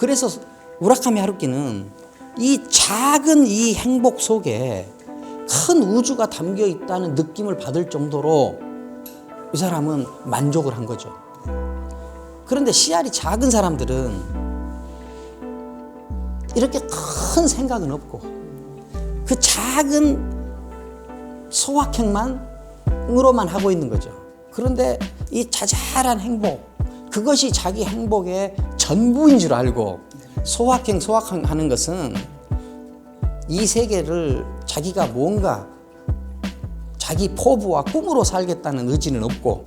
그래서 우라카미 하루키는 이 작은 이 행복 속에 큰 우주가 담겨 있다는 느낌을 받을 정도로 이 사람은 만족을 한 거죠. 그런데 씨알이 작은 사람들은 이렇게 큰 생각은 없고 그 작은 소확행만으로만 하고 있는 거죠. 그런데 이 자잘한 행복, 그것이 자기 행복의 전부인 줄 알고 소확행 하는 것은 이 세계를 자기가 뭔가 자기 포부와 꿈으로 살겠다는 의지는 없고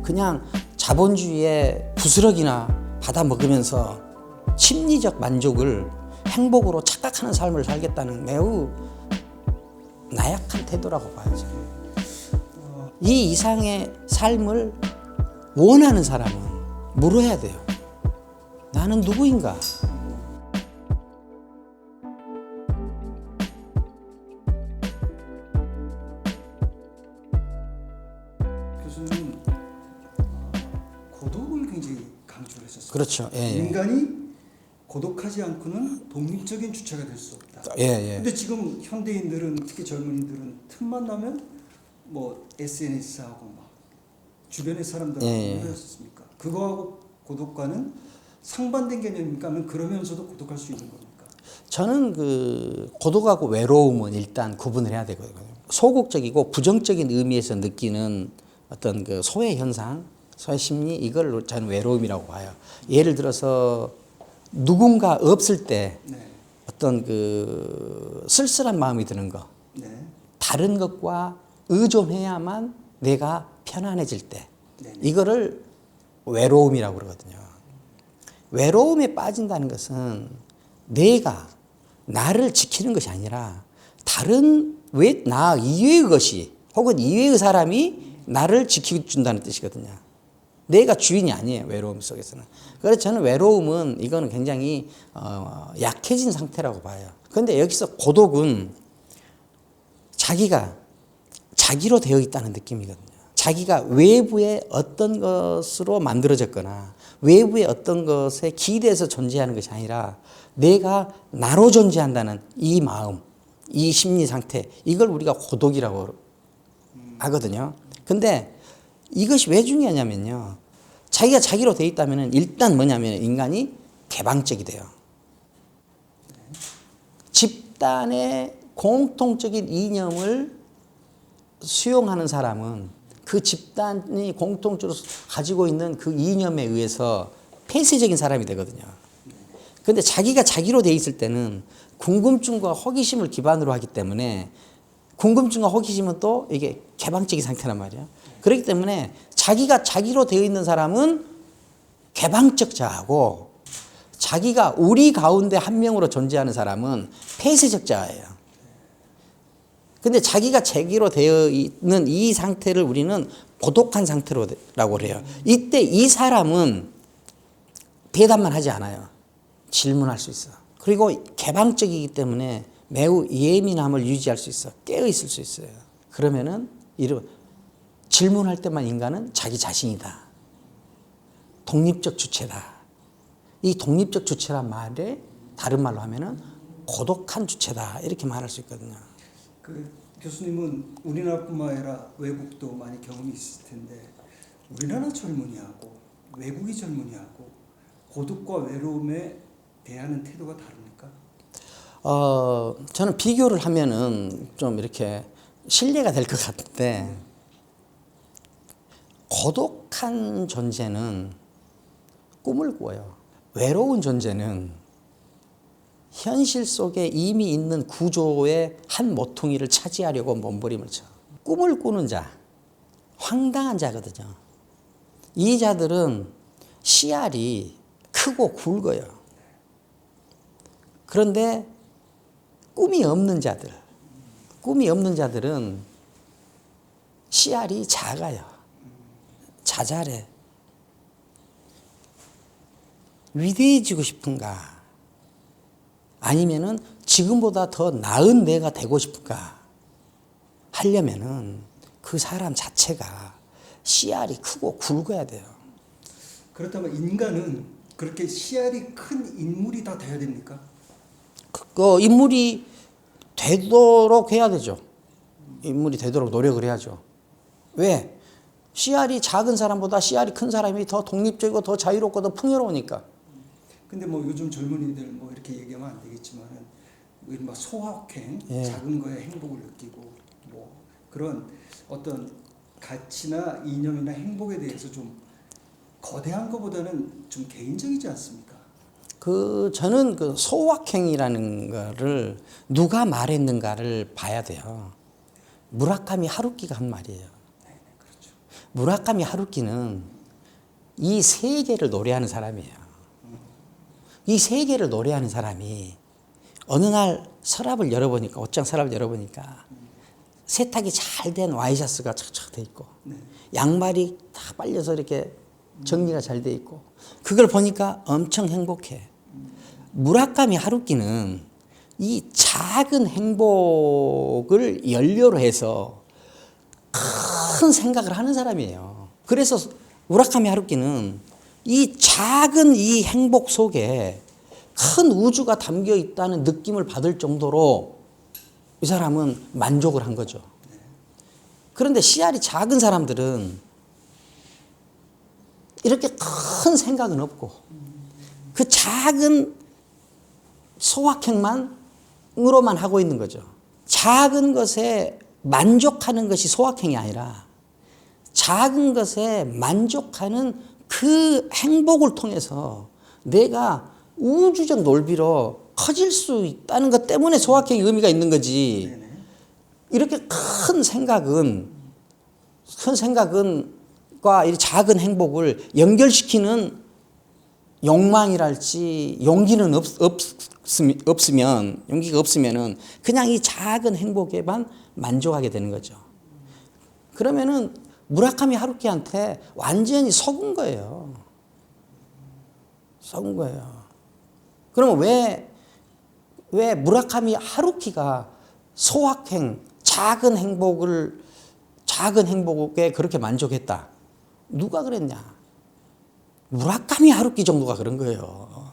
그냥 자본주의의 부스러기나 받아 먹으면서 심리적 만족을 행복으로 착각하는 삶을 살겠다는 매우 나약한 태도라고 봐야죠. 이 이상의 삶을 원하는 사람은 물어야 돼요. 나는 누구인가? 교수님 고독을 굉장히 강조를 했었어요. 그렇죠. 예, 예. 인간이 고독하지 않고는 독립적인 주체가 될 수 없다. 예, 예. 근데 지금 현대인들은 특히 젊은이들은 틈만 나면 뭐 SNS하고 막 주변의 사람들하고 예, 예. 그랬었습니까? 그거하고 고독과는 상반된 개념입니까? 하면 그러면서도 고독할 수 있는 겁니까? 저는 그 고독하고 외로움은 일단 구분을 해야 되거든요. 소극적이고 부정적인 의미에서 느끼는 어떤 그 소외 현상, 소외 심리 이걸 저는 외로움이라고 봐요. 예를 들어서 누군가 없을 때 네. 어떤 그 쓸쓸한 마음이 드는 거, 네. 다른 것과 의존해야만 내가 편안해질 때, 네네. 이거를 외로움이라고 그러거든요. 외로움에 빠진다는 것은 내가 나를 지키는 것이 아니라 다른 나 이외의 것이 혹은 이외의 사람이 나를 지켜준다는 뜻이거든요. 내가 주인이 아니에요. 외로움 속에서는. 그래서 저는 외로움은 이거는 굉장히 약해진 상태라고 봐요. 그런데 여기서 고독은 자기가 자기로 되어 있다는 느낌이거든요. 자기가 외부의 어떤 것으로 만들어졌거나 외부의 어떤 것에 기대해서 존재하는 것이 아니라 내가 나로 존재한다는 이 마음, 이 심리 상태, 이걸 우리가 고독이라고 하거든요. 근데 이것이 왜 중요하냐면요. 자기가 자기로 되어 있다면 일단 뭐냐면 인간이 개방적이 돼요. 집단의 공통적인 이념을 수용하는 사람은 그 집단이 공통적으로 가지고 있는 그 이념에 의해서 폐쇄적인 사람이 되거든요. 그런데 자기가 자기로 되어 있을 때는 궁금증과 호기심을 기반으로 하기 때문에 궁금증과 호기심은 또 이게 개방적인 상태란 말이에요. 그렇기 때문에 자기가 자기로 되어 있는 사람은 개방적 자아고 자기가 우리 가운데 한 명으로 존재하는 사람은 폐쇄적 자아예요. 근데 자기가 자기로 되어 있는 이 상태를 우리는 고독한 상태라고 그래요. 이때 이 사람은 대답만 하지 않아요. 질문할 수 있어. 그리고 개방적이기 때문에 매우 예민함을 유지할 수 있어. 깨어 있을 수 있어요. 그러면은 질문할 때만 인간은 자기 자신이다. 독립적 주체다. 이 독립적 주체란 말에 다른 말로 하면은 고독한 주체다. 이렇게 말할 수 있거든요. 그 교수님은 우리나라뿐만 아니라 외국도 많이 경험이 있을 텐데 우리나라 젊은이하고 외국의 젊은이하고 고독과 외로움에 대하는 태도가 다릅니까? 저는 비교를 하면은 좀 이렇게 신뢰가 될 것 같은데 고독한 존재는 꿈을 꿔요. 외로운 존재는 현실 속에 이미 있는 구조의 한 모퉁이를 차지하려고 몸부림을 쳐. 꿈을 꾸는 자, 황당한 자거든요. 이 자들은 씨알이 크고 굵어요. 그런데 꿈이 없는 자들은 씨알이 작아요. 자잘해. 위대해지고 싶은가? 아니면은 지금보다 더 나은 내가 되고 싶은가? 하려면은 그 사람 자체가 씨알이 크고 굵어야 돼요. 그렇다면 인간은 그렇게 씨알이 큰 인물이 다 돼야 됩니까? 그 인물이 되도록 해야 되죠. 인물이 되도록 노력을 해야죠. 왜? 씨알이 작은 사람보다 씨알이 큰 사람이 더 독립적이고 더 자유롭고 더 풍요로우니까. 근데 뭐 요즘 젊은이들 뭐 이렇게 얘기하면 안 되겠지만은 뭐 소확행, 예. 작은 거에 행복을 느끼고 뭐 그런 어떤 가치나 이념이나 행복에 대해서 좀 거대한 것보다는 좀 개인적이지 않습니까? 저는 그 소확행이라는 거를 누가 말했는가를 봐야 돼요. 무라카미 하루키가 한 말이에요. 네, 그렇죠. 무라카미 하루키는 이 세계를 노래하는 사람이에요. 이 세계를 노래하는 사람이 어느 날 서랍을 열어보니까, 옷장 서랍을 열어보니까 세탁이 잘 된 와이셔츠가 착착 돼 있고, 네. 양말이 다 빨려서 이렇게 정리가 잘 돼 있고, 그걸 보니까 엄청 행복해. 무라카미 하루키는 이 작은 행복을 연료로 해서 큰 생각을 하는 사람이에요. 그래서 무라카미 하루키는 이 작은 이 행복 속에 큰 우주가 담겨 있다는 느낌을 받을 정도로 이 사람은 만족을 한 거죠. 그런데 씨알이 작은 사람들은 이렇게 큰 생각은 없고 그 작은 소확행만으로만 하고 있는 거죠. 작은 것에 만족하는 것이 소확행이 아니라 작은 것에 만족하는 그 행복을 통해서 내가 우주적 넓이로 커질 수 있다는 것 때문에 소확행의 의미가 있는 거지. 네네. 이렇게 큰 생각은 과 이 작은 행복을 연결시키는 욕망이랄지 용기는 용기가 없으면은 그냥 이 작은 행복에만 만족하게 되는 거죠. 그러면은 무라카미 하루키한테 완전히 속은 거예요. 속은 거예요. 그러면 왜 무라카미 하루키가 소확행, 작은 행복에 그렇게 만족했다? 누가 그랬냐? 무라카미 하루키 정도가 그런 거예요.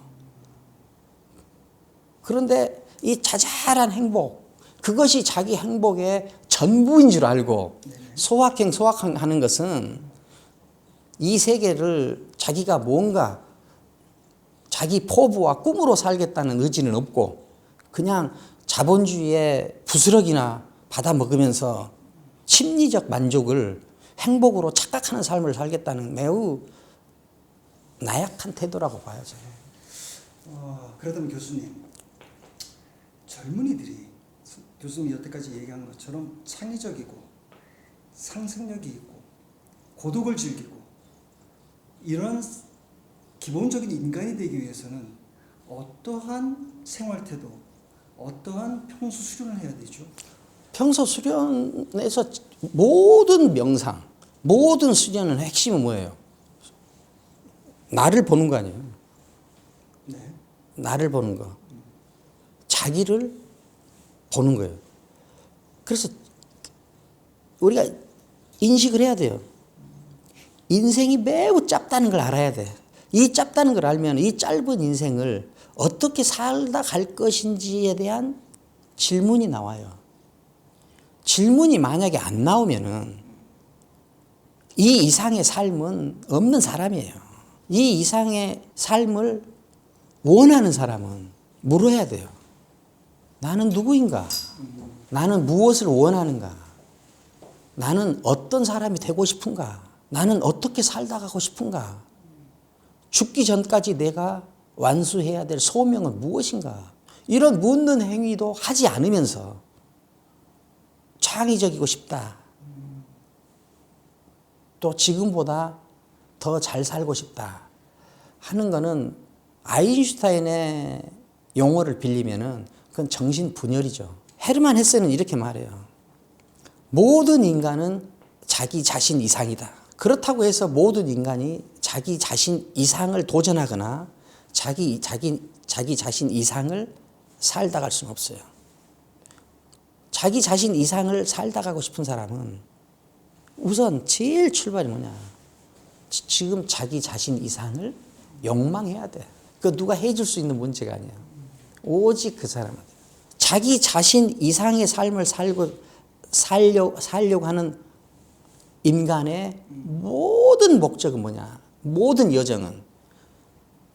그런데 이 자잘한 행복, 그것이 자기 행복의 전부인 줄 알고 소확행 하는 것은 이 세계를 자기가 뭔가 자기 포부와 꿈으로 살겠다는 의지는 없고 그냥 자본주의의 부스러기나 받아 먹으면서 심리적 만족을 행복으로 착각하는 삶을 살겠다는 매우 나약한 태도라고 봐야죠. 그렇다면 교수님, 젊은이들이 교수님이 여태까지 얘기한 것처럼 창의적이고 상상력이 있고 고독을 즐기고 이런 기본적인 인간이 되기 위해서는 어떠한 생활태도, 어떠한 평소 수련을 해야 되죠? 평소 수련에서 모든 명상, 모든 수련의 핵심은 뭐예요? 나를 보는 거 아니에요. 네. 나를 보는 거. 자기를 보는 거예요. 그래서 우리가 인식을 해야 돼요. 인생이 매우 짧다는 걸 알아야 돼. 이 짧다는 걸 알면 이 짧은 인생을 어떻게 살다 갈 것인지에 대한 질문이 나와요. 질문이 만약에 안 나오면은 이 이상의 삶은 없는 사람이에요. 이 이상의 삶을 원하는 사람은 물어야 돼요. 나는 누구인가? 나는 무엇을 원하는가? 나는 어떤 사람이 되고 싶은가? 나는 어떻게 살다 가고 싶은가? 죽기 전까지 내가 완수해야 될 소명은 무엇인가? 이런 묻는 행위도 하지 않으면서 창의적이고 싶다. 또 지금보다 더 잘 살고 싶다 하는 거는 아인슈타인의 용어를 빌리면은 그건 정신분열이죠. 헤르만 헤세는 이렇게 말해요. 모든 인간은 자기 자신 이상이다. 그렇다고 해서 모든 인간이 자기 자신 이상을 도전하거나 자기 자신 이상을 살다 갈 수는 없어요. 자기 자신 이상을 살다 가고 싶은 사람은 우선 제일 출발이 뭐냐? 지금 자기 자신 이상을 욕망해야 돼. 그 누가 해줄 수 있는 문제가 아니야. 오직 그 사람한테. 자기 자신 이상의 삶을 살려고 하는 인간의 모든 목적은 뭐냐? 모든 여정은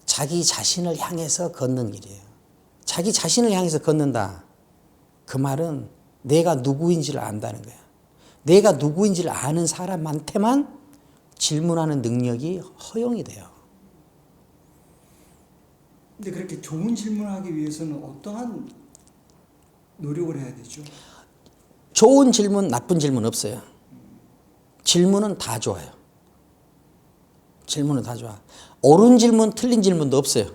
자기 자신을 향해서 걷는 길이에요. 자기 자신을 향해서 걷는다. 그 말은 내가 누구인지를 안다는 거야. 내가 누구인지를 아는 사람한테만 질문하는 능력이 허용이 돼요. 근데 그렇게 좋은 질문을 하기 위해서는 어떠한 노력을 해야 되죠? 좋은 질문, 나쁜 질문 없어요. 질문은 다 좋아요. 질문은 다 좋아. 옳은 질문, 틀린 질문도 없어요.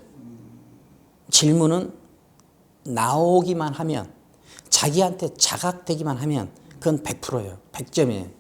질문은 나오기만 하면, 자기한테 자각되기만 하면 그건 100%예요. 100점이에요.